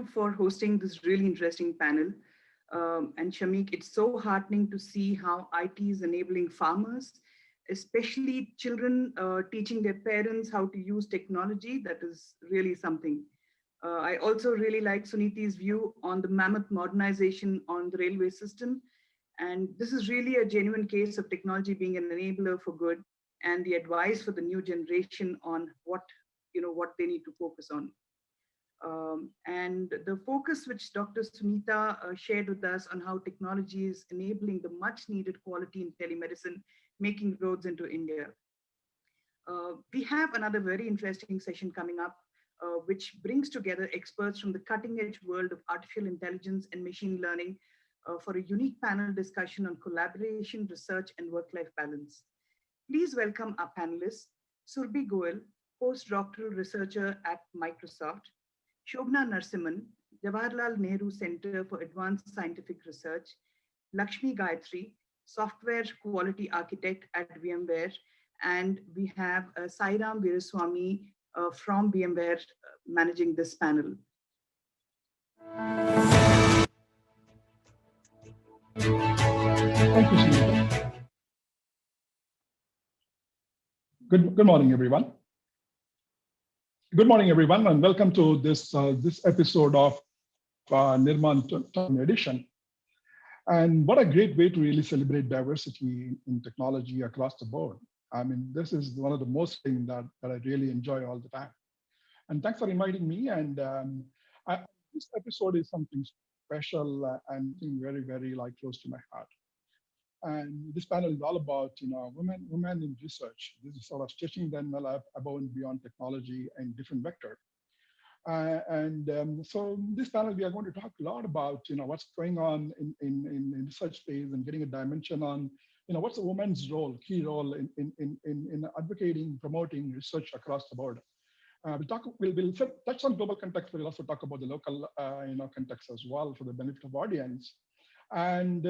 you for hosting this really interesting panel. And Shamik, it's so heartening to see how IT is enabling farmers, especially children, teaching their parents how to use technology. That is really something. I also really like Suniti's view on the mammoth modernization on the railway system. And this is really a genuine case of technology being an enabler for good, and the advice for the new generation on what they need to focus on. And the focus which Dr. Sunita shared with us on how technology is enabling the much needed quality in telemedicine, making roads into India. We have another very interesting session coming up, which brings together experts from the cutting edge world of artificial intelligence and machine learning for a unique panel discussion on collaboration, research, and work-life balance. Please welcome our panelists, Surbhi Goel, postdoctoral researcher at Microsoft, Shobna Narasimhan, Jawaharlal Nehru Center for Advanced Scientific Research, Lakshmi Gayatri, software quality architect at VMware, and we have Sairam Veeraswamy from VMware managing this panel. Thank you, Sunita. Good morning, everyone. Good morning, everyone, and welcome to this episode of Nirman Edition. And what a great way to really celebrate diversity in technology across the board. I mean, this is one of the most things that I really enjoy all the time. And thanks for inviting me. And this episode is something special and very, very close to my heart. And this panel is all about, women in research. This is sort of stretching the envelope above and beyond technology and different vectors. So this panel, we are going to talk a lot about, what's going on in research space and getting a dimension on, what's a woman's role, key role in advocating, promoting research across the board. We'll touch on global context, but we'll also talk about the local, context as well for the benefit of audience. And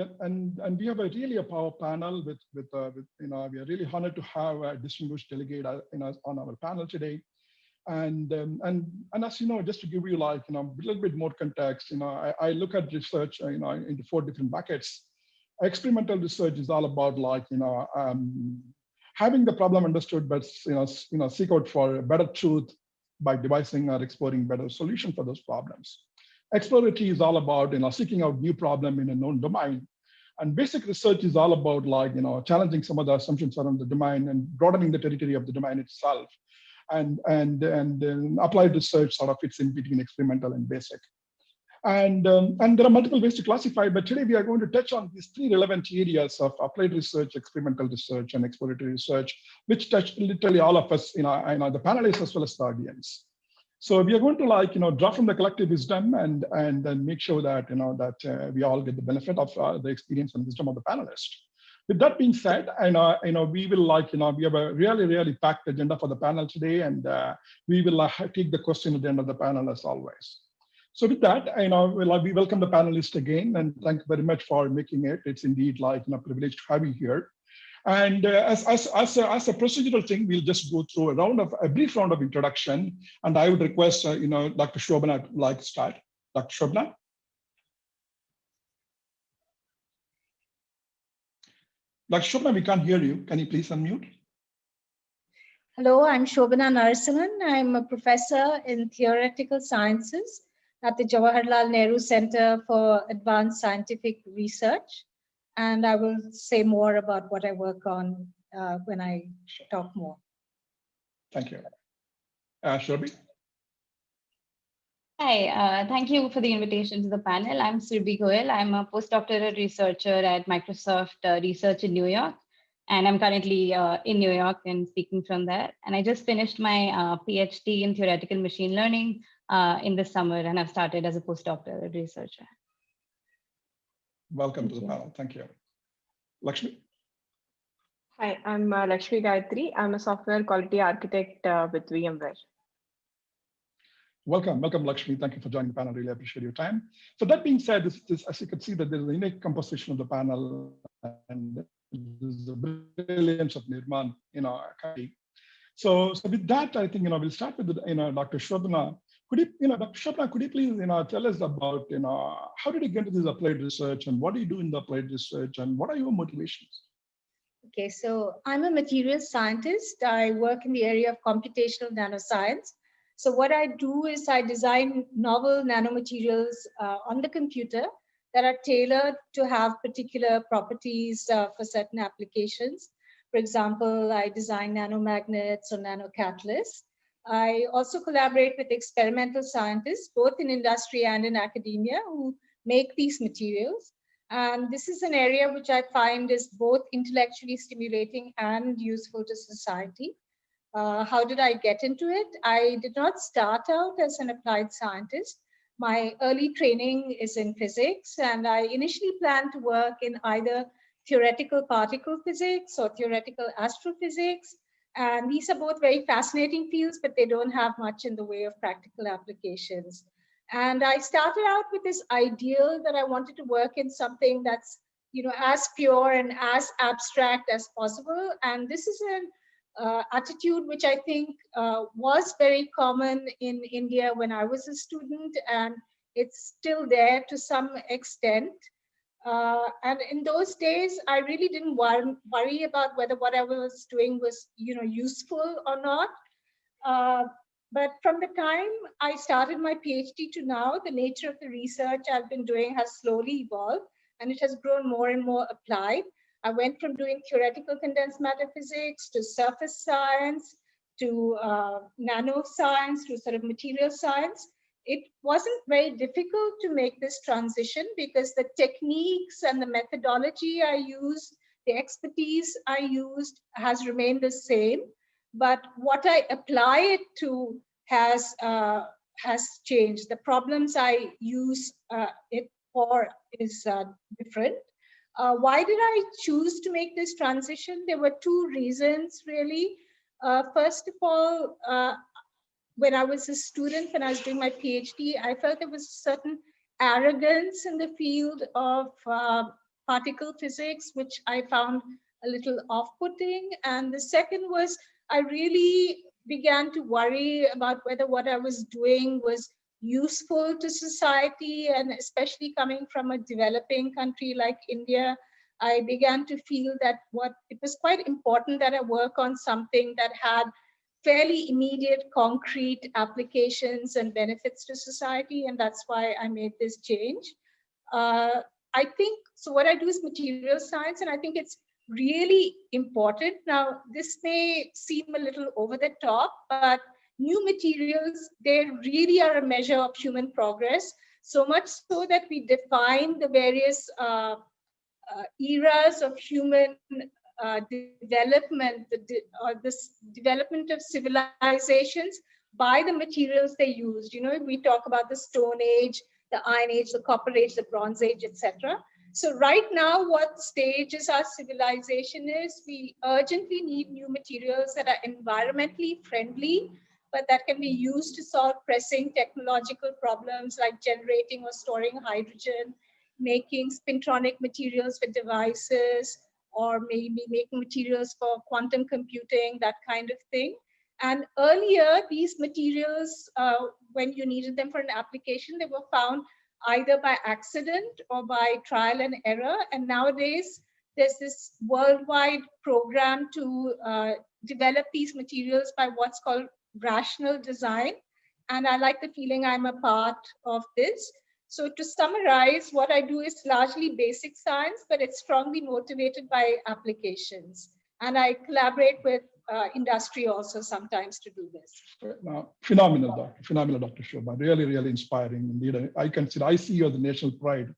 we have a power panel with we are really honored to have a distinguished delegate on our panel today. And as you know, just to give you a little bit more context, I look at research into 4 different buckets. Experimental research is all about having the problem understood, but seek out for a better truth by devising or exploring better solution for those problems. Exploratory is all about seeking out new problem in a known domain, and basic research is all about challenging some of the assumptions around the domain and broadening the territory of the domain itself. And applied research sort of fits in between experimental and basic. And there are multiple ways to classify, but today we are going to touch on these 3 relevant areas of applied research, experimental research, and exploratory research, which touch literally all of us, the panelists as well as the audience. So we are going to draw from the collective wisdom and then make sure that that we all get the benefit of the experience and wisdom of the panelists. With that being said, we will we have a really packed agenda for the panel today, and we will take the question at the end of the panel as always. So with that, we welcome the panelists again, and thank you very much for making it. It's indeed a privilege to have you here. And as a procedural thing, we'll just go through a brief round of introduction, and I would request Dr. Shobna to start. Dr. Shobna. Dr. Shobna, we can't hear you. Can you please unmute? Hello, I'm Shobna Narasimhan. I'm a professor in theoretical sciences at the Jawaharlal Nehru Center for Advanced Scientific Research. And I will say more about what I work on when I talk more. Thank you. Surbhi? Hi, thank you for the invitation to the panel. I'm Surbhi Goel. I'm a postdoctoral researcher at Microsoft Research in New York. And I'm currently in New York and speaking from there. And I just finished my PhD in theoretical machine learning in the summer, and I've started as a postdoctoral researcher. Welcome to the panel. Thank you. Lakshmi? Hi, I'm Lakshmi Gayatri. I'm a software quality architect with VMware. Welcome, Lakshmi. Thank you for joining the panel. Really appreciate your time. So that being said, as you can see, that there's a unique composition of the panel, and there's the brilliance of Nirman, So with that, I think we'll start with Dr. Shobna. Could you, Dr. Shobana, could you please, tell us about, how did you get into this applied research and what do you do in the applied research and what are your motivations? Okay, so I'm a materials scientist. I work in the area of computational nanoscience. So what I do is I design novel nanomaterials on the computer that are tailored to have particular properties for certain applications. For example, I design nanomagnets or nanocatalysts. I also collaborate with experimental scientists, both in industry and in academia, who make these materials. And this is an area which I find is both intellectually stimulating and useful to society. How did I get into it? I did not start out as an applied scientist. My early training is in physics, and I initially planned to work in either theoretical particle physics or theoretical astrophysics. And these are both very fascinating fields, but they don't have much in the way of practical applications. And I started out with this ideal that I wanted to work in something that's, as pure and as abstract as possible. And this is an attitude which I think was very common in India when I was a student, and it's still there to some extent. And in those days, I really didn't worry about whether what I was doing was, useful or not. But from the time I started my PhD to now, the nature of the research I've been doing has slowly evolved, and it has grown more and more applied. I went from doing theoretical condensed matter physics to surface science to nanoscience to sort of material science. It wasn't very difficult to make this transition because the techniques and the methodology I used, the expertise I used has remained the same. But what I apply it to has changed. The problems I use it for is different. Why did I choose to make this transition? There were two reasons, really. First of all, when I was a student, when I was doing my PhD, I felt there was a certain arrogance in the field of particle physics, which I found a little off-putting. And the second was I really began to worry about whether what I was doing was useful to society, and especially coming from a developing country like India, I began to feel that it was quite important that I work on something that had fairly immediate, concrete applications and benefits to society, and that's why I made this change. I think, so what I do is material science, and I think it's really important. Now, this may seem a little over the top, but new materials, they really are a measure of human progress, so much so that we define the various eras of human development, this development of civilizations by the materials they used. We talk about the Stone Age, the Iron Age, the Copper Age, the Bronze Age, etc. So right now, what stage is our civilization is, we urgently need new materials that are environmentally friendly, but that can be used to solve pressing technological problems like generating or storing hydrogen, making spintronic materials for devices, or maybe making materials for quantum computing, that kind of thing. And earlier, these materials, when you needed them for an application, they were found either by accident or by trial and error. And nowadays, there's this worldwide program to develop these materials by what's called rational design. And I like the feeling I'm a part of this. So to summarize, what I do is largely basic science, but it's strongly motivated by applications. And I collaborate with industry also sometimes to do this. Phenomenal, Dr. Shobana. Really, really inspiring indeed. I see you as a national pride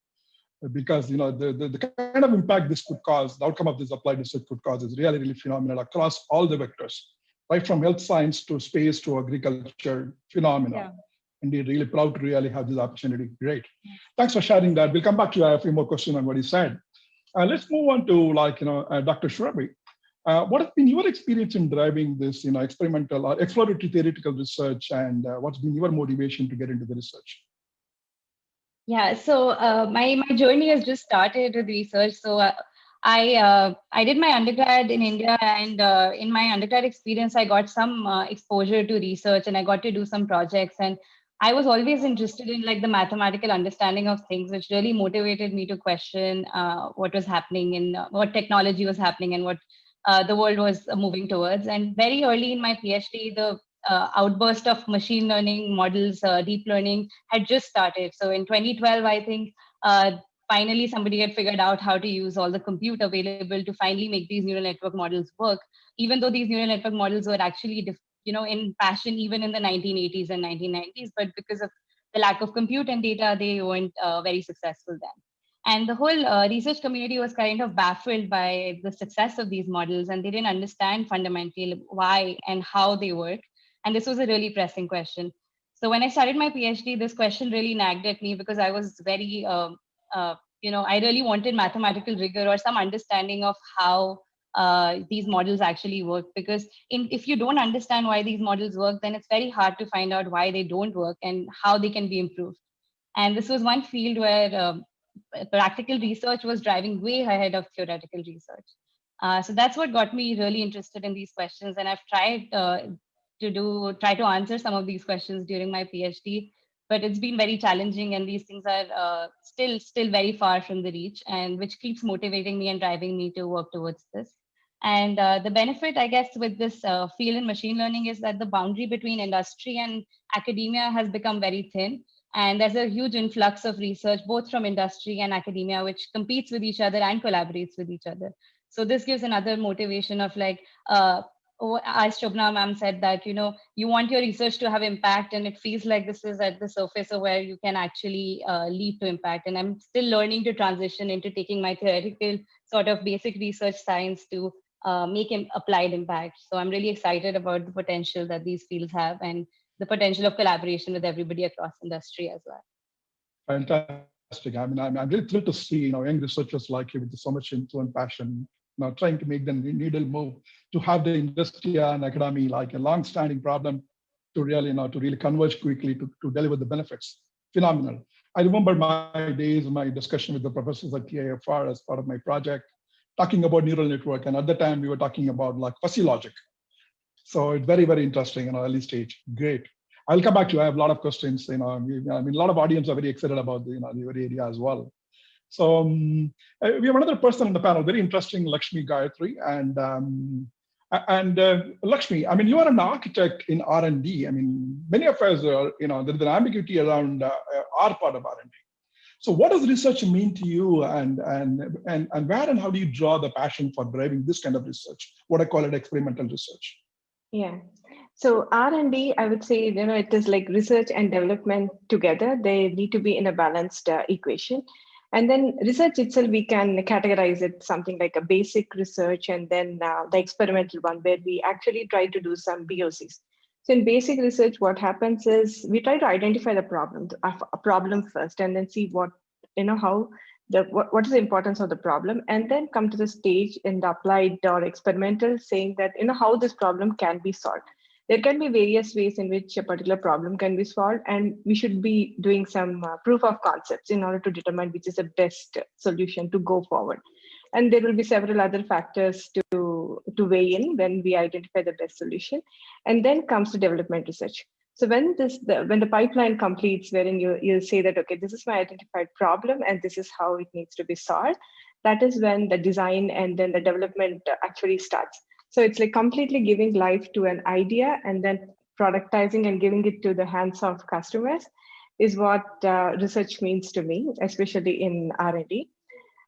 because the kind of impact this could cause, the outcome of this applied research could cause is really, really phenomenal across all the vectors, right from health science to space to agriculture. Phenomenal. Yeah. Indeed, really proud to really have this opportunity. Great. Thanks for sharing that. We'll come back to you. I have a few more questions on what you said. Let's move on to Dr. Shrabi. What has been your experience in driving this, experimental or exploratory theoretical research, and what's been your motivation to get into the research? Yeah, so my journey has just started with research. So I did my undergrad in India, and in my undergrad experience, I got some exposure to research, and I got to do some projects. And I was always interested in like the mathematical understanding of things, which really motivated me to question what was happening and what technology was happening and what the world was moving towards. And very early in my PhD, the outburst of machine learning models, deep learning had just started. So in 2012, I think finally somebody had figured out how to use all the compute available to finally make these neural network models work, even though these neural network models were actually in passion even in the 1980s and 1990s, but because of the lack of compute and data, they weren't very successful then. And the whole research community was kind of baffled by the success of these models, and they didn't understand fundamentally why and how they work. And this was a really pressing question. So when I started my PhD, this question really nagged at me because I was very, I really wanted mathematical rigor or some understanding of how these models actually work. Because if you don't understand why these models work, then it's very hard to find out why they don't work and how they can be improved. And this was one field where practical research was driving way ahead of theoretical research. So that's what got me really interested in these questions. And I've tried to answer some of these questions during my PhD, but it's been very challenging, and these things are still very far from the reach, and which keeps motivating me and driving me to work towards this. And the benefit, I guess, with this field in machine learning is that the boundary between industry and academia has become very thin. And there's a huge influx of research, both from industry and academia, which competes with each other and collaborates with each other. So this gives another motivation of like, as Shobna ma'am said, that, you want your research to have impact, and it feels like this is at the surface of where you can actually lead to impact. And I'm still learning to transition into taking my theoretical sort of basic research science to make applied impact. So I'm really excited about the potential that these fields have and the potential of collaboration with everybody across industry as well. Fantastic. I mean, I'm really thrilled to see, young researchers like you with so much influence and passion, trying to make the needle move, to have the industry and academy like a long-standing problem to really converge quickly to deliver the benefits. Phenomenal. I remember my days, my discussion with the professors at TIFR as part of my project, talking about neural network. And at the time we were talking about like fuzzy logic. So it's very, very interesting in early stage. Great. I'll come back to you. I have a lot of questions. I mean, a lot of audience are very excited about the area as well. So we have another person on the panel, very interesting, Lakshmi Gayatri. And Lakshmi, I mean, you are an architect in R&D. I mean, many of us are, there's an ambiguity around our part of R&D. So what does research mean to you, and where and how do you draw the passion for driving this kind of research? What I call it experimental research. Yeah. So R&D, I would say, it is like research and development together. They need to be in a balanced equation. And then research itself, we can categorize it something like a basic research, and then the experimental one where we actually try to do some POCs. So in basic research, what happens is we try to identify the problem, a problem first, and then see what is the importance of the problem, and then come to the stage in the applied or experimental, saying that how this problem can be solved. There can be various ways in which a particular problem can be solved, and we should be doing some proof of concepts in order to determine which is the best solution to go forward. And there will be several other factors to weigh in when we identify the best solution. And then comes the development research. So when the pipeline completes, wherein you say that, okay, this is my identified problem and this is how it needs to be solved, that is when the design and then the development actually starts. So it's like completely giving life to an idea and then productizing and giving it to the hands of customers is what research means to me, especially in R&D.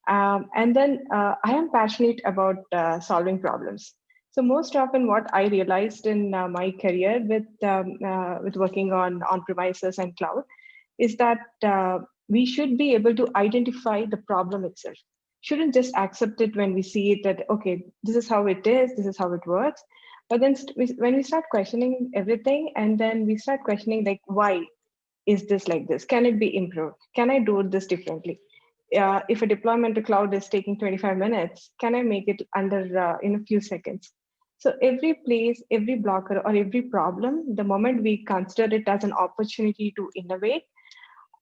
And then I am passionate about solving problems. So most often what I realized in my career with working on premises and cloud is that we should be able to identify the problem itself. Shouldn't just accept it when we see it that, okay, this is how it is, this is how it works. But then when we start questioning everything, and then we start questioning like, why is this like this? Can it be improved? Can I do this differently? If a deployment to cloud is taking 25 minutes, can I make it under in a few seconds? So every place, every blocker, or every problem, the moment we consider it as an opportunity to innovate,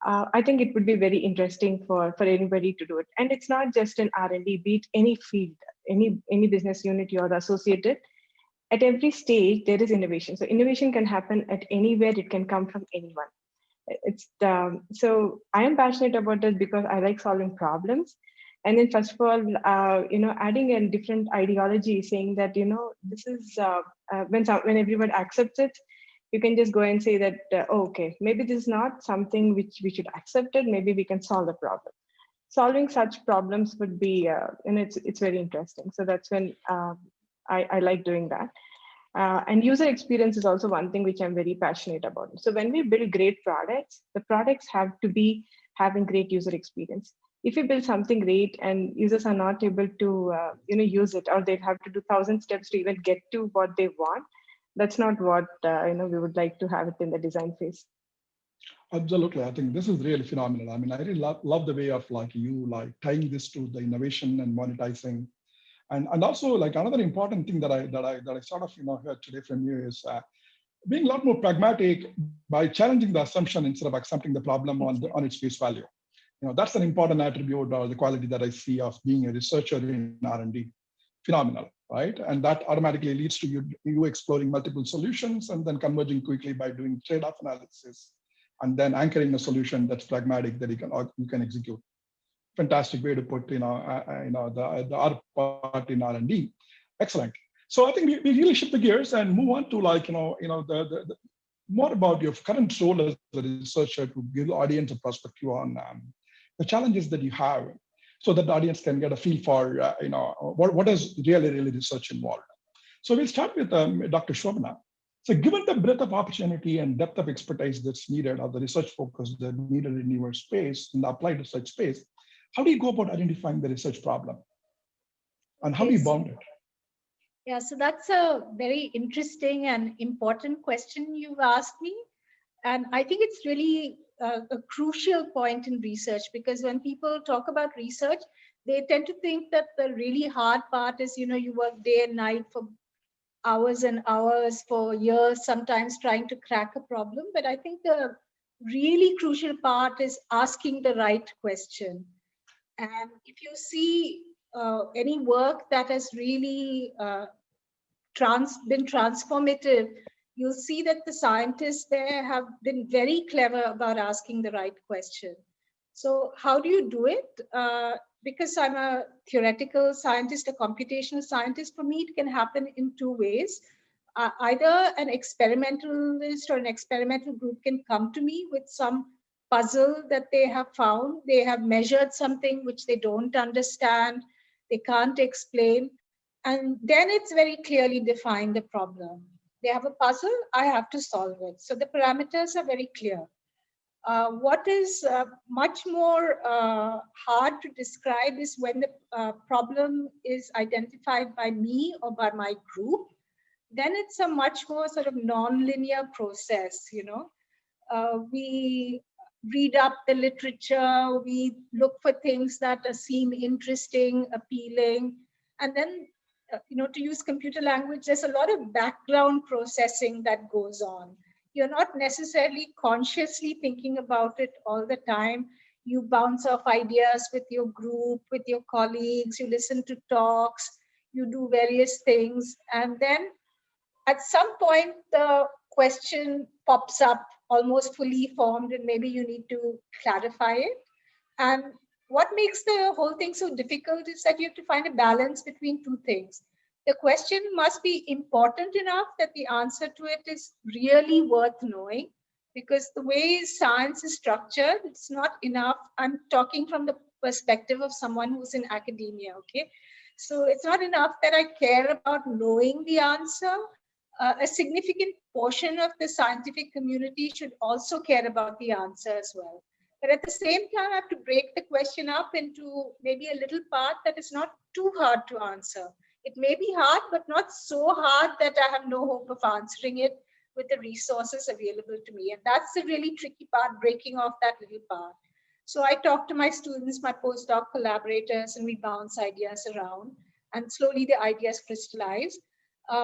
I think it would be very interesting for anybody to do it. And it's not just in R&D, be it any field, any business unit you're associated. At every stage, there is innovation. So innovation can happen at anywhere. It can come from anyone. So I am passionate about it because I like solving problems. And then first of all, adding a different ideology, saying that, this is when everyone accepts it, you can just go and say that, oh, okay, maybe this is not something which we should accept it. Maybe we can solve the problem. Solving such problems would be, it's very interesting. So that's when I like doing that. And user experience is also one thing which I'm very passionate about. So when we build great products, the products have to be having great user experience. If you build something great and users are not able to use it, or they have to do 1,000 steps to even get to what they want, that's not what we would like to have it in the design phase. Absolutely, I think this is really phenomenal. I mean, I really love the way of you tying this to the innovation and monetizing. And also, like, another important thing that I sort of heard today from you is being a lot more pragmatic by challenging the assumption instead of accepting the problem on its face value. That's an important attribute or the quality that I see of being a researcher in R&D. Phenomenal, right? And that automatically leads to you exploring multiple solutions and then converging quickly by doing trade-off analysis and then anchoring a solution that's pragmatic that you can execute. Fantastic way to put the R part in R&D. Excellent. So I think we really shift the gears and move on to the more about your current role as a researcher to give the audience a perspective on the challenges that you have, so that the audience can get a feel for what is really research involved. So we'll start with Dr. Shobhana. So given the breadth of opportunity and depth of expertise that's needed, or the research focus that's needed in your space, in the applied research space, how do you go about identifying the research problem? And how do you bound it? Yeah, so that's a very interesting and important question you've asked me. And I think it's really a crucial point in research, because when people talk about research, they tend to think that the really hard part is, you work day and night for hours and hours for years, sometimes trying to crack a problem. But I think the really crucial part is asking the right question. And if you see any work that has really been transformative, you'll see that the scientists there have been very clever about asking the right question. So how do you do it? Because I'm a theoretical scientist, a computational scientist, for me, it can happen in two ways. Either an experimentalist or an experimental group can come to me with some puzzle that they have found. They have measured something which they don't understand, they can't explain. And then it's very clearly defined the problem. They have a puzzle, I have to solve it. So the parameters are very clear. What is much more hard to describe is when the problem is identified by me or by my group. Then it's a much more sort of non-linear process, we read up the literature, we look for things that seem interesting, appealing, and then to use computer language, there's a lot of background processing that goes on. You're not necessarily consciously thinking about it all the time. You bounce off ideas with your group, with your colleagues, you listen to talks, you do various things, and then at some point the question pops up almost fully formed, and maybe you need to clarify it. And what makes the whole thing so difficult is that you have to find a balance between two things. The question must be important enough that the answer to it is really worth knowing, because the way science is structured, it's not enough. I'm talking from the perspective of someone who's in academia, okay? So it's not enough that I care about knowing the answer. A significant portion of the scientific community should also care about the answer as well. But at the same time, I have to break the question up into maybe a little part that is not too hard to answer. It may be hard, but not so hard that I have no hope of answering it with the resources available to me. And that's the really tricky part, breaking off that little part. So I talk to my students, my postdoc collaborators, and we bounce ideas around. And slowly the ideas crystallize.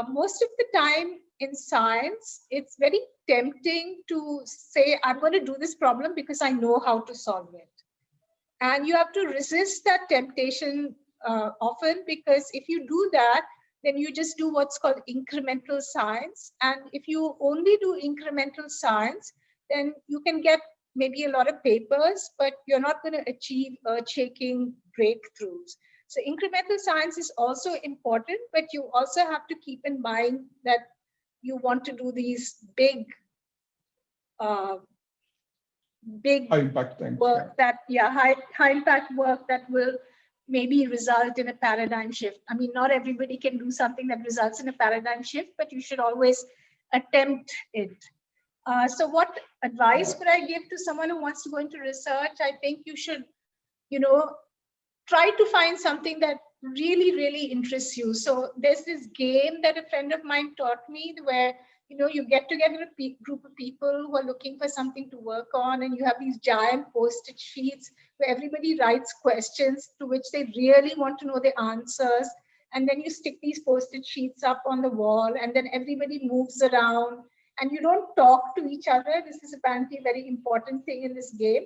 Most of the time in science, it's very tempting to say, I'm going to do this problem because I know how to solve it. And you have to resist that temptation often, because if you do that, then you just do what's called incremental science. And if you only do incremental science, then you can get maybe a lot of papers, but you're not going to achieve earth-shaking breakthroughs. So incremental science is also important, but you also have to keep in mind that you want to do these big high impact things, work high impact work that will maybe result in a paradigm shift. I mean, not everybody can do something that results in a paradigm shift, but you should always attempt it. So what advice could I give to someone who wants to go into research? I think you should, try to find something that really, really interests you. So there's this game that a friend of mine taught me where, you get together a group of people who are looking for something to work on, and you have these giant post-it sheets where everybody writes questions to which they really want to know the answers. And then you stick these post-it sheets up on the wall, and then everybody moves around, and you don't talk to each other. This is apparently a very important thing in this game.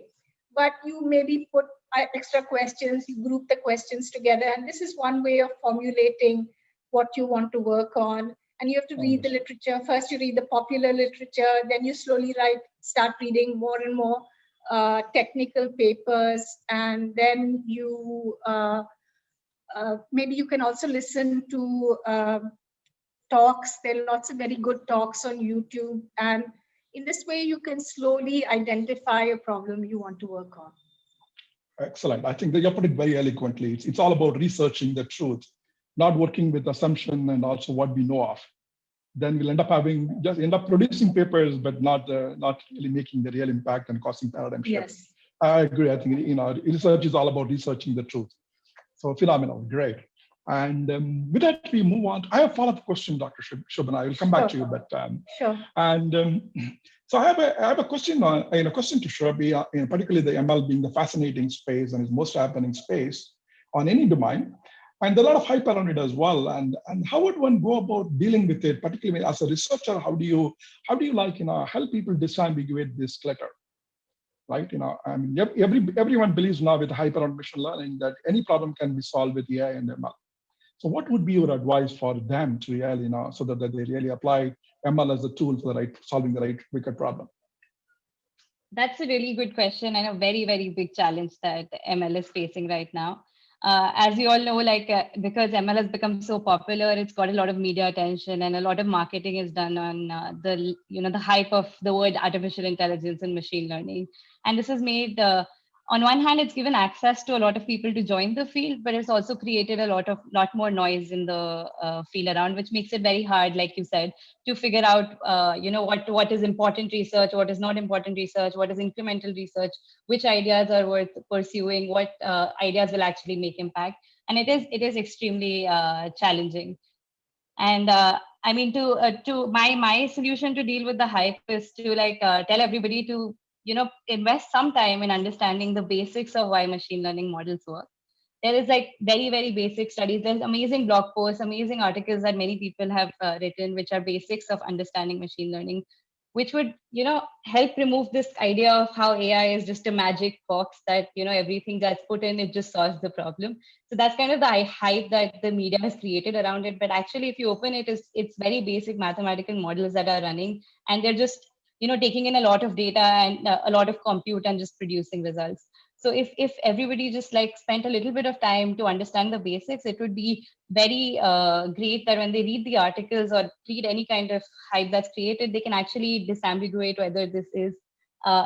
But you maybe put extra questions, you group the questions together. And this is one way of formulating what you want to work on. And you have to read the literature. First, you read the popular literature, then you slowly start reading more and more technical papers. And then you maybe you can also listen to talks. There are lots of very good talks on YouTube. And in this way, you can slowly identify a problem you want to work on. Excellent. I think that you put it very eloquently. It's all about researching the truth, not working with assumption and also what we know of. Then we'll end up producing papers, but not really making the real impact and causing paradigm shift. Yes. I agree. I think research is all about researching the truth. So phenomenal, great. And with that, we move on. I have a follow-up question, Dr. Shobhana. I will come back to you, but sure. And so I have a question to Shobhi, particularly the ML being the fascinating space and is most happening space on any domain, and there are a lot of hype around it as well. And how would one go about dealing with it, particularly as a researcher? How do you help people disambiguate this clutter? Right, I mean, everyone believes now with hype around machine learning that any problem can be solved with AI and ML. So what would be your advice for them to really, so that they really apply ML as a tool for solving the right wicked problem? That's a really good question and a very, very big challenge that ML is facing right now. As you all know, because ML has become so popular, it's got a lot of media attention and a lot of marketing is done on the hype of the word artificial intelligence and machine learning. And this has made, on one hand, it's given access to a lot of people to join the field, but it's also created a lot more noise in the field around, which makes it very hard, like you said, to figure out, what is important research, what is not important research, what is incremental research, which ideas are worth pursuing, what ideas will actually make impact. And it is extremely challenging. And I mean, to my solution to deal with the hype is to tell everybody to invest some time in understanding the basics of why machine learning models work. There is very, very basic studies. There's amazing blog posts, amazing articles that many people have written, which are basics of understanding machine learning, which would, help remove this idea of how AI is just a magic box that, everything that's put in, it just solves the problem. So that's kind of the hype that the media has created around it. But actually, if you open it, it's very basic mathematical models that are running, and they're just taking in a lot of data and a lot of compute and just producing results. So if everybody just spent a little bit of time to understand the basics, it would be very great that when they read the articles or read any kind of hype that's created, they can actually disambiguate whether this is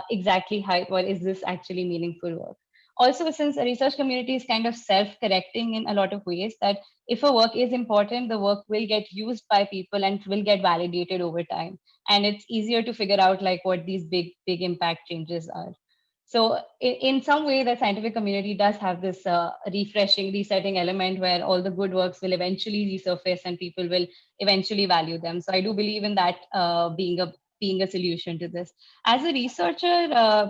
exactly hype or is this actually meaningful work. Also, since the research community is kind of self-correcting in a lot of ways, that if a work is important, the work will get used by people and will get validated over time. And it's easier to figure out what these big impact changes are. So in some way, the scientific community does have this resetting element where all the good works will eventually resurface and people will eventually value them. So I do believe in that being a solution to this. As a researcher,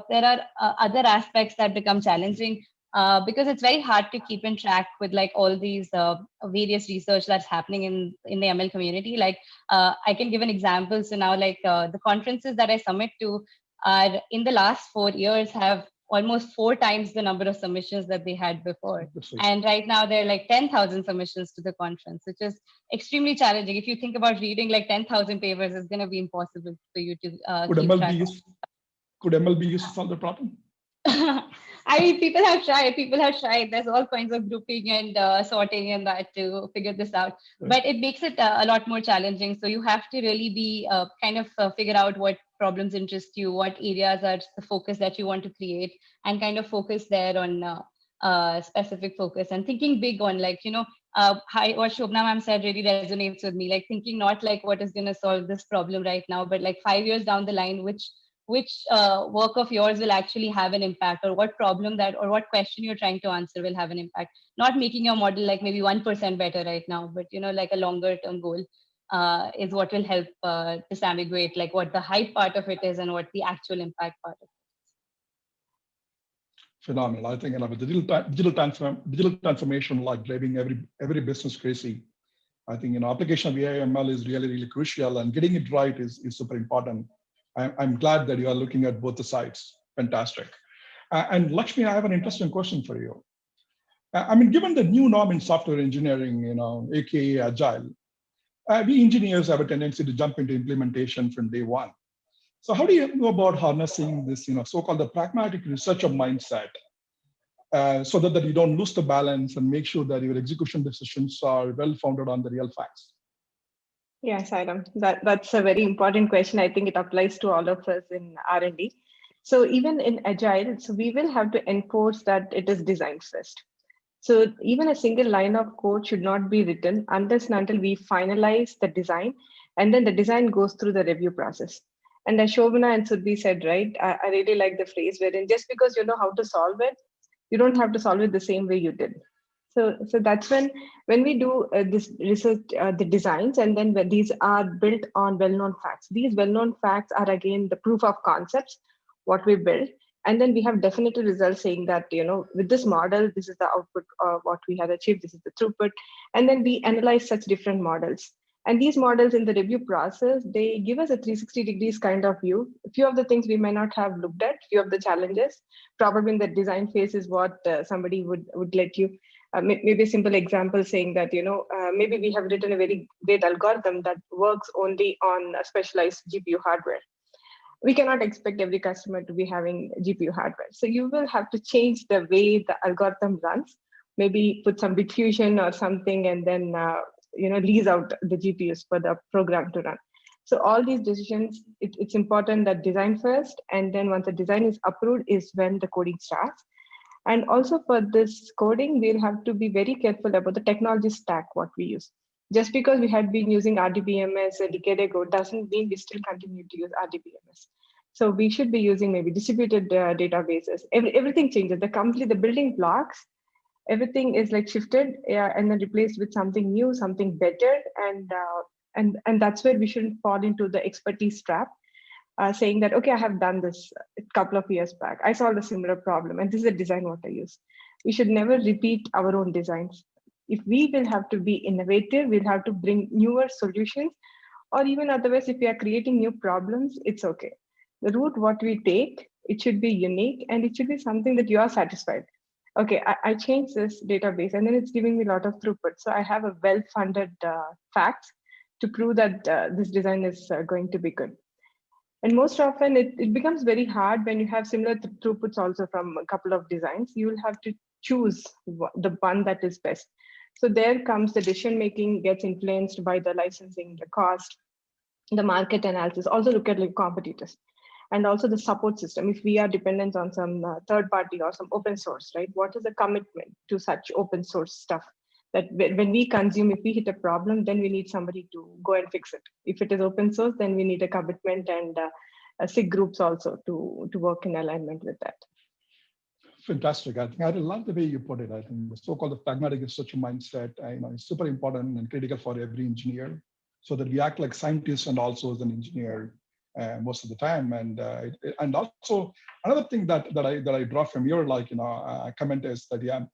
there are other aspects that become challenging because it's very hard to keep in track with all these various research that's happening in the ML community. I can give an example. So now the conferences that I submit to are in the last 4 years have almost 4 times the number of submissions that they had before. And right now there are 10,000 submissions to the conference, which is extremely challenging. If you think about reading 10,000 papers, it's going to be impossible for you to keep track of. Could ML be used to solve the problem? I mean, people have tried. People have tried. There's all kinds of grouping and sorting and that to figure this out. But it makes it a lot more challenging. So you have to really be figure out what problems interest you, what areas are the focus that you want to create, and kind of focus there on specific focus and thinking big on what Shobna ma'am said really resonates with me. Like thinking not like what is going to solve this problem right now, but like 5 years down the line, which work of yours will actually have an impact, or what problem or what question you're trying to answer will have an impact. Not making your model like maybe 1% better right now, but like a longer term goal is what will help disambiguate like what the hype part of it is and what the actual impact part of it is. Phenomenal. I think with the digital transformation like driving every business crazy. I think application of AI ML is really, really crucial, and getting it right is super important. I'm glad that you are looking at both the sides. Fantastic. And Lakshmi, I have an interesting question for you. I mean, given the new norm in software engineering, aka agile, we engineers have a tendency to jump into implementation from day one. So how do you go about harnessing this, so-called the pragmatic researcher mindset, so that you don't lose the balance and make sure that your execution decisions are well founded on the real facts? Yes, Adam, that's a very important question. I think it applies to all of us in R&D. So even in Agile, so we will have to enforce that it is designed first. So even a single line of code should not be written unless and until we finalize the design, and then the design goes through the review process. And as Shobana and Surbhi said, right, I really like the phrase wherein just because you know how to solve it, you don't have to solve it the same way you did. So that's when we do this research, the designs, and then when these are built on well-known facts. These well-known facts are again the proof of concepts, what we build, and then we have definitive results saying that with this model, this is the output of what we have achieved, this is the throughput, and then we analyze such different models. And these models in the review process, they give us a 360 degrees kind of view. A few of the things we may not have looked at, few of the challenges, probably in the design phase is what somebody would let you. Maybe a simple example saying that, maybe we have written a very great algorithm that works only on a specialized GPU hardware. We cannot expect every customer to be having GPU hardware. So you will have to change the way the algorithm runs, maybe put some diffusion or something, and then lease out the GPUs for the program to run. So all these decisions, it's important that design first, and then once the design is approved is when the coding starts. And also for this coding, we'll have to be very careful about the technology stack, what we use. Just because we had been using RDBMS a decade ago doesn't mean we still continue to use RDBMS. So we should be using maybe distributed databases. Everything changes. The building blocks, everything is like shifted and then replaced with something new, something better. And that's where we shouldn't fall into the expertise trap. Saying that, okay, I have done this a couple of years back. I solved a similar problem, and this is a design what I use. We should never repeat our own designs. If we will have to be innovative, we'll have to bring newer solutions, or even otherwise, if we are creating new problems, it's okay. The route what we take, it should be unique, and it should be something that you are satisfied. Okay, I changed this database, and then it's giving me a lot of throughput. So I have a well-funded facts to prove that this design is going to be good. And most often it becomes very hard when you have similar throughputs also from a couple of designs. You will have to choose the one that is best. So there comes the decision making gets influenced by the licensing, the cost, the market analysis. Also look at like competitors, and also the support system. If we are dependent on some third party or some open source, right? What is the commitment to such open source stuff? That when we consume, if we hit a problem, then we need somebody to go and fix it. If it is open source, then we need a commitment and SIG groups also to work in alignment with that. Fantastic. I think I love the way you put it. I think the so-called the pragmatic research mindset, is super important and critical for every engineer, so that we act like scientists and also as an engineer most of the time. And also another thing that I draw from your comment is that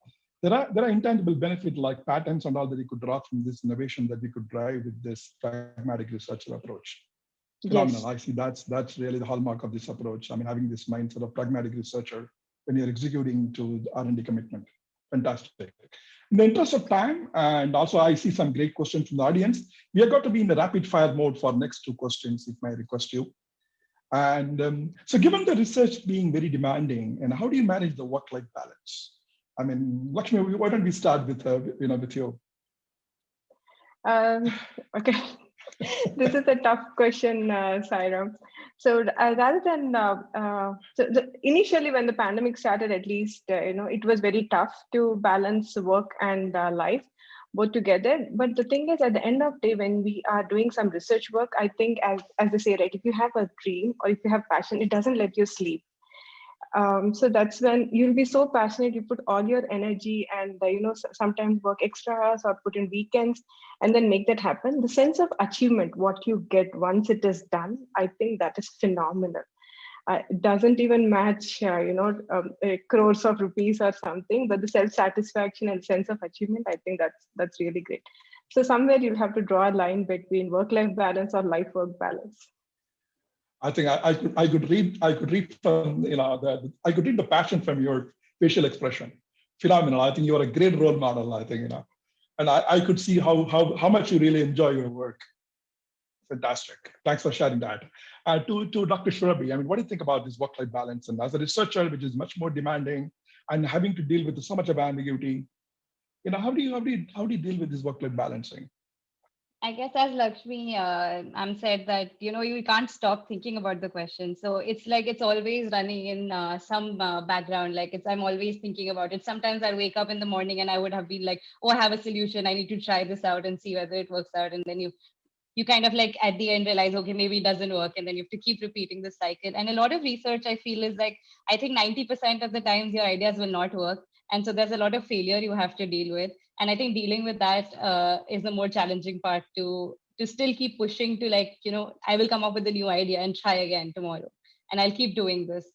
there are intangible benefits like patents and all that you could draw from this innovation that we could drive with this pragmatic research approach. Phenomenal. Yes. I see that's really the hallmark of this approach. I mean, having this mindset of pragmatic researcher when you're executing to the R&D commitment. Fantastic. In the interest of time, and also I see some great questions from the audience, we are going to be in the rapid fire mode for next two questions, if I request you. And so given the research being very demanding, and how do you manage the work-life balance? I mean, Lakshmi, why don't we start with, with you? Okay, this is a tough question, Sairam. So rather than, initially when the pandemic started, at least, it was very tough to balance work and life both together. But the thing is, at the end of the day, when we are doing some research work, I think as they say, right, if you have a dream or if you have passion, it doesn't let you sleep. So that's when you'll be so passionate, you put all your energy and sometimes work extra hours or put in weekends and then make that happen. The sense of achievement, what you get once it is done, I think that is phenomenal. It doesn't even match crores of rupees or something, but the self-satisfaction and sense of achievement, I think that's really great. So somewhere you'll have to draw a line between work-life balance or life-work balance. I think I could read from I could read the passion from your facial expression. Phenomenal. I think you're a great role model. I think and I could see how much you really enjoy your work. Fantastic. Thanks for sharing that. To Dr. Surabhi, I mean, what do you think about this work-life balance? And as a researcher, which is much more demanding and having to deal with so much of ambiguity, how do you deal with this work-life balancing? I guess as Lakshmi said that, you can't stop thinking about the question. So it's like it's always running in some background, like I'm always thinking about it. Sometimes I wake up in the morning and I would have been like, oh, I have a solution. I need to try this out and see whether it works out. And then you kind of like at the end realize, okay, maybe it doesn't work. And then you have to keep repeating the cycle. And a lot of research I feel is like, I think 90% of the times your ideas will not work. And so there's a lot of failure you have to deal with. And I think dealing with that is the more challenging part to still keep pushing to I will come up with a new idea and try again tomorrow. And I'll keep doing this.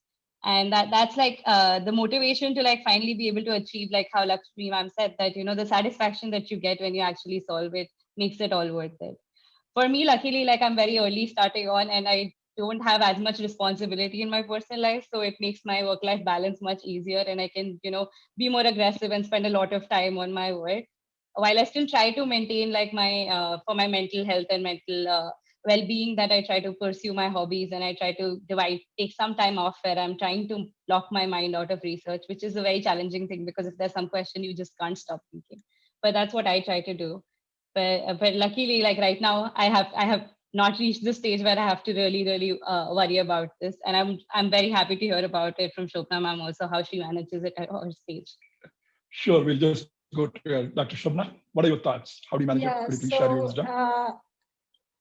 And that's like the motivation to like finally be able to achieve, like how Lakshmi ma'am said that, the satisfaction that you get when you actually solve it makes it all worth it. For me, luckily, like I'm very early starting on and I don't have as much responsibility in my personal life. So it makes my work-life balance much easier and I can, be more aggressive and spend a lot of time on my work. While I still try to maintain like my, for my mental health and mental well-being, that I try to pursue my hobbies and I try to take some time off where I'm trying to block my mind out of research, which is a very challenging thing because if there's some question, you just can't stop thinking. But that's what I try to do. But luckily, like right now, I have not reached the stage where I have to really worry about this, and I'm very happy to hear about it from Shobna ma'am also, how she manages it at her stage. Sure, we'll just go to Dr. Shobna. What are your thoughts? How do you manage it? Could you please share your wisdom?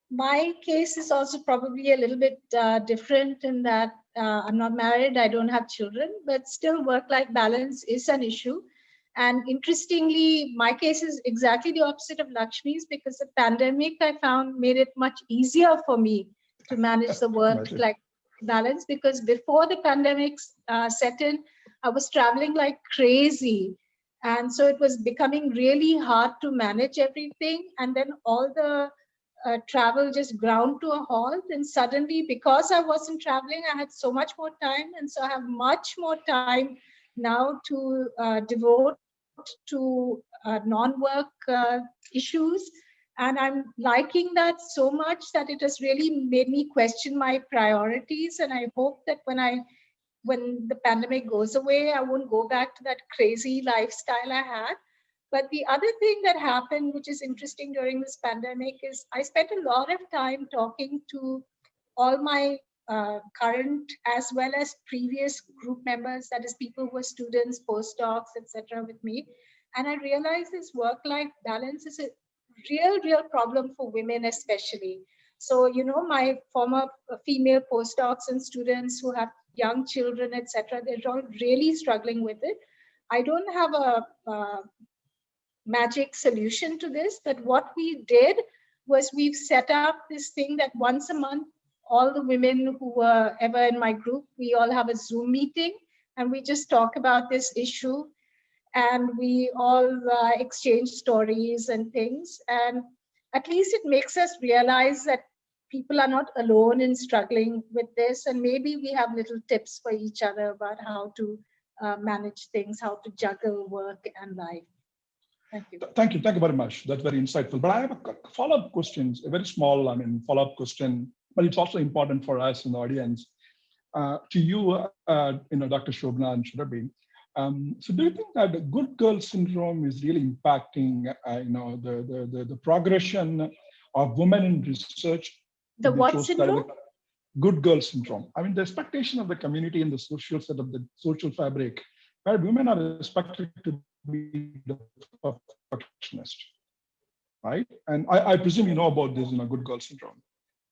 My case is also probably a little bit different in that I'm not married, I don't have children, but still work-life balance is an issue. And interestingly, my case is exactly the opposite of Lakshmi's because the pandemic I found made it much easier for me to manage the work-life balance because before the pandemic set in, I was traveling like crazy. And so it was becoming really hard to manage everything. And then all the travel just ground to a halt. And suddenly, because I wasn't traveling, I had so much more time. And so I have much more time now to devote to non-work issues. And I'm liking that so much that it has really made me question my priorities. And I hope that when the pandemic goes away, I won't go back to that crazy lifestyle I had. But the other thing that happened, which is interesting during this pandemic, is I spent a lot of time talking to all my current as well as previous group members, that is people who were students, postdocs, etc. with me. And I realized this work-life balance is a real problem for women especially. So, my former female postdocs and students who have young children, etc., they're all really struggling with it. I don't have a magic solution to this, but what we did was we've set up this thing that once a month, all the women who were ever in my group, we all have a Zoom meeting and we just talk about this issue and we all exchange stories and things. And at least it makes us realize that people are not alone in struggling with this. And maybe we have little tips for each other about how to manage things, how to juggle work and life. Thank you. Thank you very much. That's very insightful. But I have a follow-up question, a very small, follow-up question but it's also important for us in the audience. To you, Dr. Shobana and Surabhi, so do you think that the good girl syndrome is really impacting, the progression of women in research? The what syndrome? Good girl syndrome. I mean, the expectation of the community and the social setup, the social fabric, where women are expected to be the perfectionist, right? And I presume you know about this, good girl syndrome.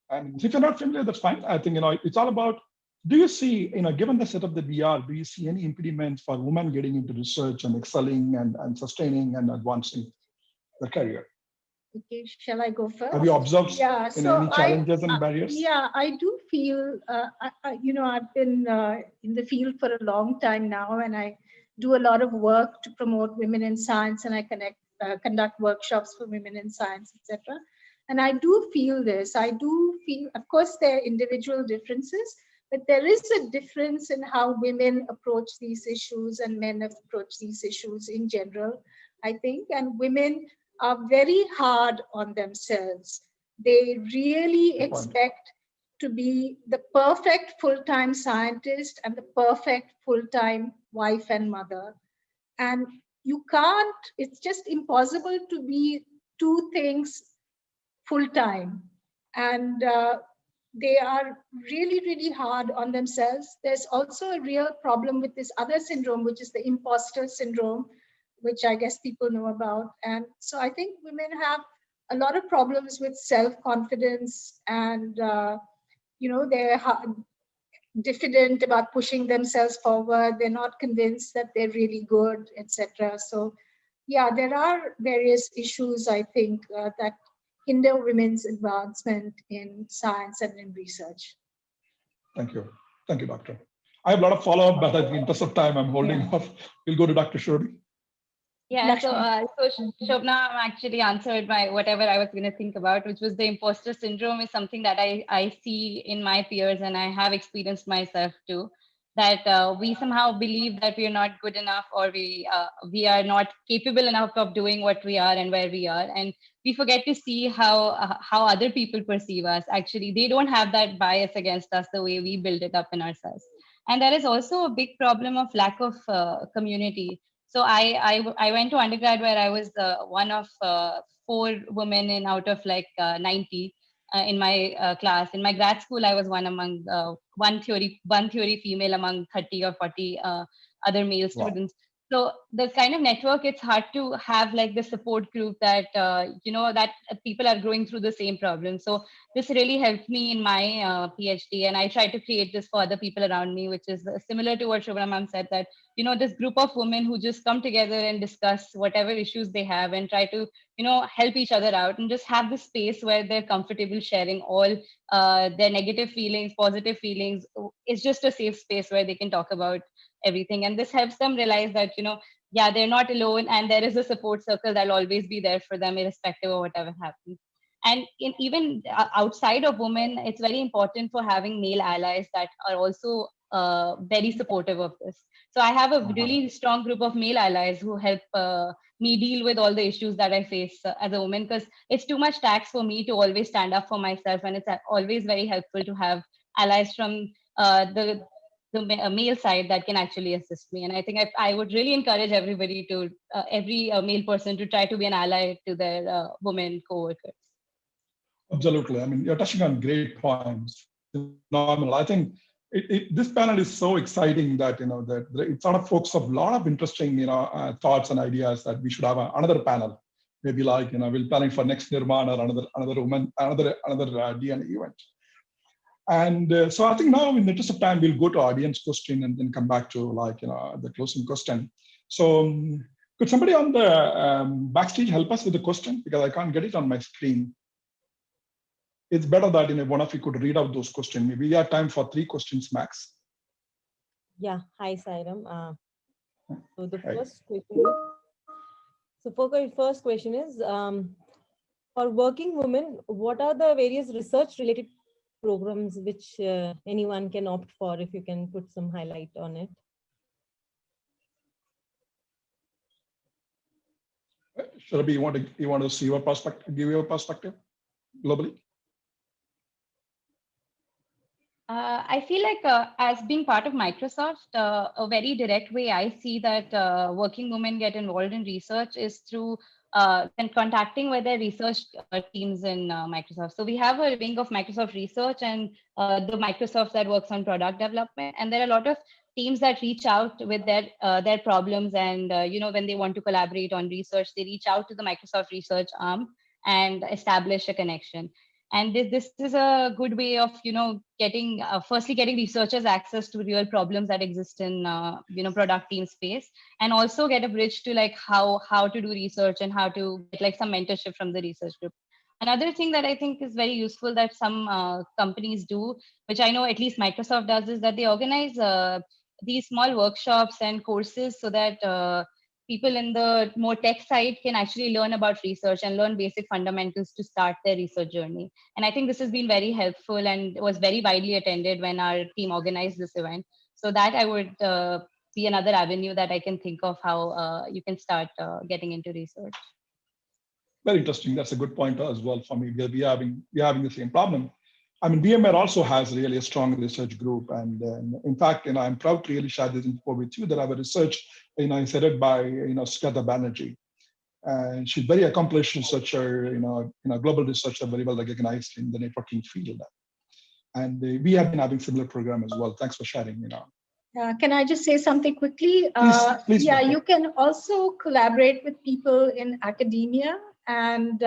And if you're not familiar, that's fine. I think, it's all about, do you see, given the setup that we are, do you see any impediments for women getting into research and excelling and sustaining and advancing their career? Okay, shall I go first? Have you observed any challenges and barriers? Yeah, I do feel, I've been in the field for a long time now, and I do a lot of work to promote women in science, and I conduct workshops for women in science, etc. And I do feel this. I do feel, of course, there are individual differences, but there is a difference in how women approach these issues and men approach these issues in general, I think. And women are very hard on themselves. They really expect to be the perfect full-time scientist and the perfect full-time wife and mother. And you can't, it's just impossible to be two things full-time. And they are really, really hard on themselves. There's also a real problem with this other syndrome, which is the imposter syndrome, which I guess people know about. And so I think women have a lot of problems with self-confidence, and they're diffident about pushing themselves forward. They're not convinced that they're really good, etc. So yeah, there are various issues, I think, that hinder women's advancement in science and in research. Thank you. Thank you, Doctor. I have a lot of follow-up, but in the interest of time, I'm holding off. We'll go to Dr. Surabhi. Yeah, so Shobana actually answered whatever I was going to think about, which was the imposter syndrome is something that I see in my peers, and I have experienced myself too, that we somehow believe that we are not good enough, or we are not capable enough of doing what we are and where we are. And we forget to see how other people perceive us. Actually, they don't have that bias against us the way we build it up in ourselves. And there is also a big problem of lack of community. So I went to undergrad where I was one of 4 women in out of 90 in my class. In my grad school, I was one among one theory female among 30 or 40 other male students. So the kind of network, it's hard to have the support group that, that people are going through the same problem. So this really helped me in my PhD. And I try to create this for other people around me, which is similar to what Shobana ma'am said, that, this group of women who just come together and discuss whatever issues they have and try to, help each other out, and just have the space where they're comfortable sharing all their negative feelings, positive feelings. It's just a safe space where they can talk about everything. And this helps them realize that, they're not alone, and there is a support circle that'll always be there for them, irrespective of whatever happens. And even outside of women, it's very important for having male allies that are also very supportive of this. So I have a really strong group of male allies who help me deal with all the issues that I face as a woman, because it's too much tax for me to always stand up for myself. And it's always very helpful to have allies from the male side that can actually assist me. And I think I would really encourage everybody to, every male person to try to be an ally to their women co-workers. Absolutely. I mean, you're touching on great points. Phenomenal. I think this panel is so exciting that, that it sort of focuses a lot of interesting, thoughts and ideas that we should have another panel. Maybe we'll plan for next Nirman or another woman, another DNA event. And so I think now in the interest of time, we'll go to audience question and then come back to the closing question. So could somebody on the backstage help us with the question? Because I can't get it on my screen. It's better that one of you could read out those questions. Maybe we have time for 3 questions max. Yeah, hi Sairam. So the first question is, first question is, for working women, what are the various research related programs which anyone can opt for, if you can put some highlight on it? Surabhi, you want to see your perspective, give your perspective globally? I feel like as being part of Microsoft, a very direct way I see that working women get involved in research is through and contacting with their research teams in Microsoft. So we have a wing of Microsoft Research and the Microsoft that works on product development. And there are a lot of teams that reach out with their problems. And, when they want to collaborate on research, they reach out to the Microsoft Research arm and establish a connection. And this is a good way of getting firstly getting researchers access to real problems that exist in product team space, and also get a bridge to like how to do research and how to get like some mentorship from the research group. Another thing that I think is very useful that some companies do, which I know at least Microsoft does, is that they organize these small workshops and courses so that people in the more tech side can actually learn about research and learn basic fundamentals to start their research journey. And I think this has been very helpful and was very widely attended when our team organized this event. So that I would be another avenue that I can think of how you can start getting into research. Very interesting. That's a good point as well for me. We're having the same problem. I mean, VMware also has really a strong research group. And in fact, I'm proud to really share this info with you that our research, is headed by, Sugata Banerjee. And she's very accomplished researcher, global researcher, very well recognized in the networking field. And we have been having similar program as well. Thanks for sharing, Can I just say something quickly? Please, yeah, you can also collaborate with people in academia, and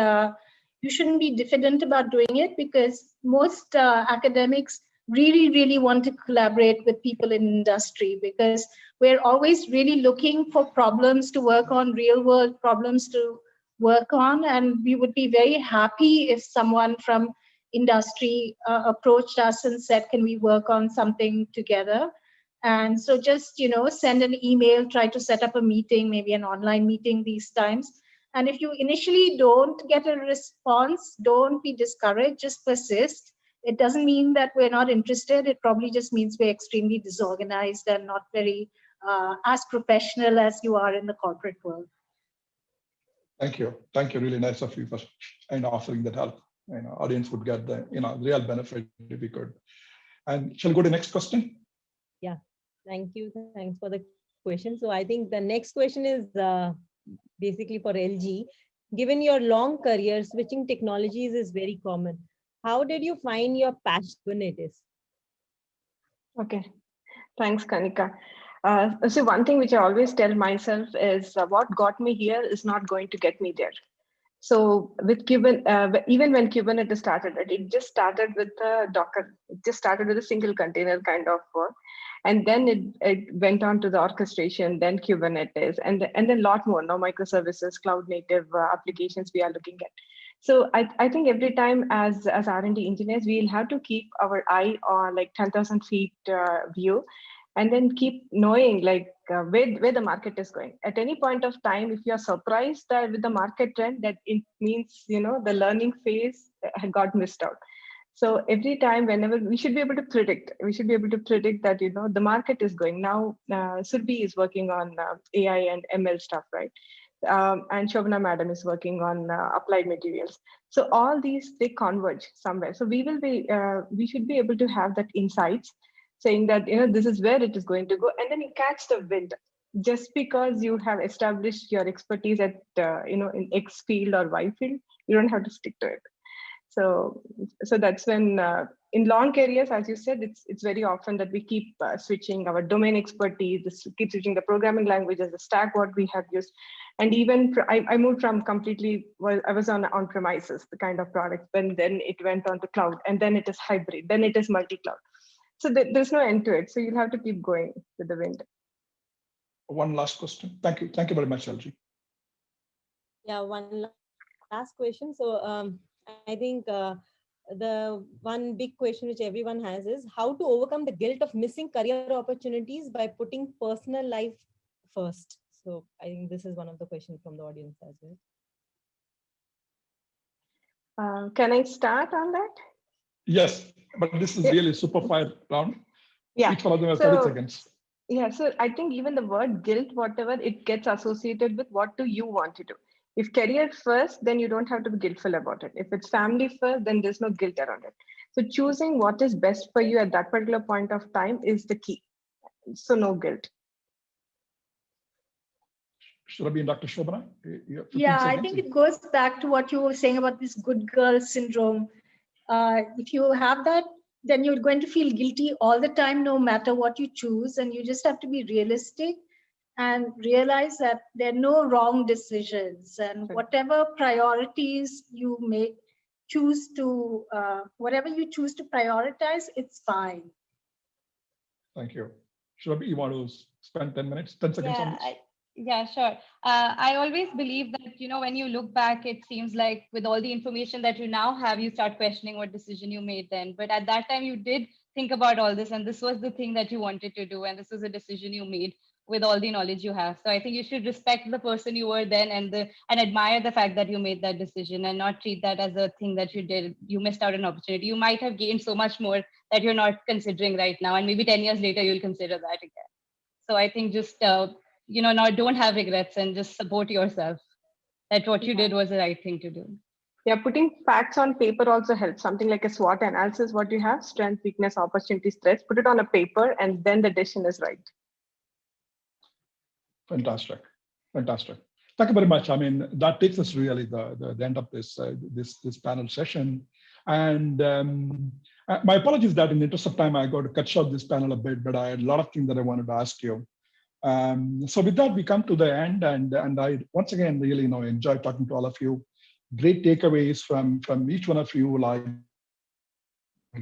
you shouldn't be diffident about doing it, because most academics really, really want to collaborate with people in industry, because we're always really looking for problems to work on, real world problems to work on. And we would be very happy if someone from industry approached us and said, can we work on something together? And so just, send an email, try to set up a meeting, maybe an online meeting these times. And if you initially don't get a response, don't be discouraged, just persist. It doesn't mean that we're not interested. It probably just means we're extremely disorganized and not very as professional as you are in the corporate world. Thank you. Thank you. Really nice of you for offering that help. Audience would get the real benefit if we could. And shall we go to the next question? Yeah, thank you. Thanks for the question. So I think the next question is basically for LG. Given your long career, switching technologies is very common. How did you find your passion in it is? Okay, thanks, Kanika. So one thing which I always tell myself is what got me here is not going to get me there. So with even when Kubernetes started, it just started with Docker. It just started with a single container kind of work. And then it went on to the orchestration, then Kubernetes, and then a lot more. Now microservices, cloud native applications we are looking at. So I think every time as R&D engineers, we'll have to keep our eye on like 10,000 feet view, and then keep knowing like where the market is going. At any point of time, if you're surprised with the market trend, that it means, the learning phase got missed out. So every time, whenever we should be able to predict, that, the market is going. Now, Surbhi is working on AI and ML stuff, right? And Shobana madam is working on applied materials. So all these, they converge somewhere. So we should be able to have that insights saying that, this is where it is going to go. And then you catch the wind. Just because you have established your expertise at, in X field or Y field, you don't have to stick to it. So that's when in long careers, as you said, it's very often that we keep switching our domain expertise, keep switching the programming languages, the stack what we have used. And even I moved from completely, I was on premises, the kind of product, and then it went on to cloud, and then it is hybrid, then it is multi-cloud. So there's no end to it. So you'll have to keep going with the wind. One last question. Thank you. Thank you very much, LG. Yeah, one last question. So I think the one big question which everyone has is how to overcome the guilt of missing career opportunities by putting personal life first. So I think this is one of the questions from the audience as well. Can I start on that? Yes, but this is really super fire round. Yeah. Each one of them has 30 seconds. Yeah, so I think even the word guilt, whatever, it gets associated with what do you want to do. If career first, then you don't have to be guiltful about it. If it's family first, then there's no guilt around it. So choosing what is best for you at that particular point of time is the key. So no guilt. Surabhi and Dr. Shobana? Yeah, I think it goes back to what you were saying about this good girl syndrome. If you have that, then you're going to feel guilty all the time, no matter what you choose. And you just have to be realistic and realize that there are no wrong decisions. And whatever priorities you make, whatever you choose to prioritize, it's fine. Thank you. Surabhi, you want to spend 10 minutes, 10 seconds on this? Yeah, sure. I always believe that, when you look back, it seems like with all the information that you now have, you start questioning what decision you made then. But at that time, you did think about all this, and this was the thing that you wanted to do, and this was a decision you made with all the knowledge you have. So I think you should respect the person you were then and admire the fact that you made that decision, and not treat that as a thing that you did. You missed out an opportunity. You might have gained so much more that you're not considering right now, and maybe 10 years later, you'll consider that again. So I think just don't have regrets and just support yourself that what you did was the right thing to do. Yeah, putting facts on paper also helps. Something like a SWOT analysis, what you have, strength, weakness, opportunities, threats, put it on a paper, and then the decision is right. Fantastic. Fantastic. Thank you very much. I mean, that takes us really the end of this panel session. And my apologies that in the interest of time, I got to cut short this panel a bit, but I had a lot of things that I wanted to ask you. So with that, we come to the end, and I once again really enjoy talking to all of you. Great takeaways from each one of you, like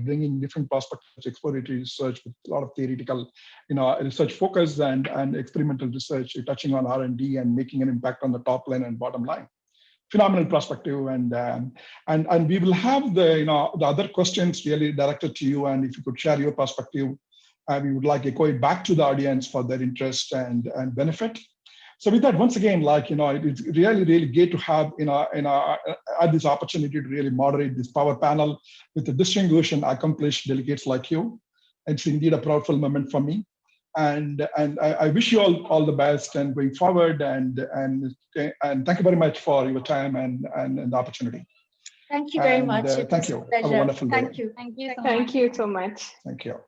bringing different perspectives, exploratory research with a lot of theoretical, research focus and experimental research, touching on R&D and making an impact on the top line and bottom line. Phenomenal perspective, and we will have the other questions really directed to you, and if you could share your perspective. We would like to echo it back to the audience for their interest and benefit. So with that, once again, it's really, really great to have had this opportunity to really moderate this power panel with the distinguished and accomplished delegates like you. It's indeed a proudful moment for me. And I wish you all the best and going forward. And thank you very much for your time and the opportunity. Thank you very much. Thank you. Have a wonderful day. Thank you so much. Thank you so much. Thank you.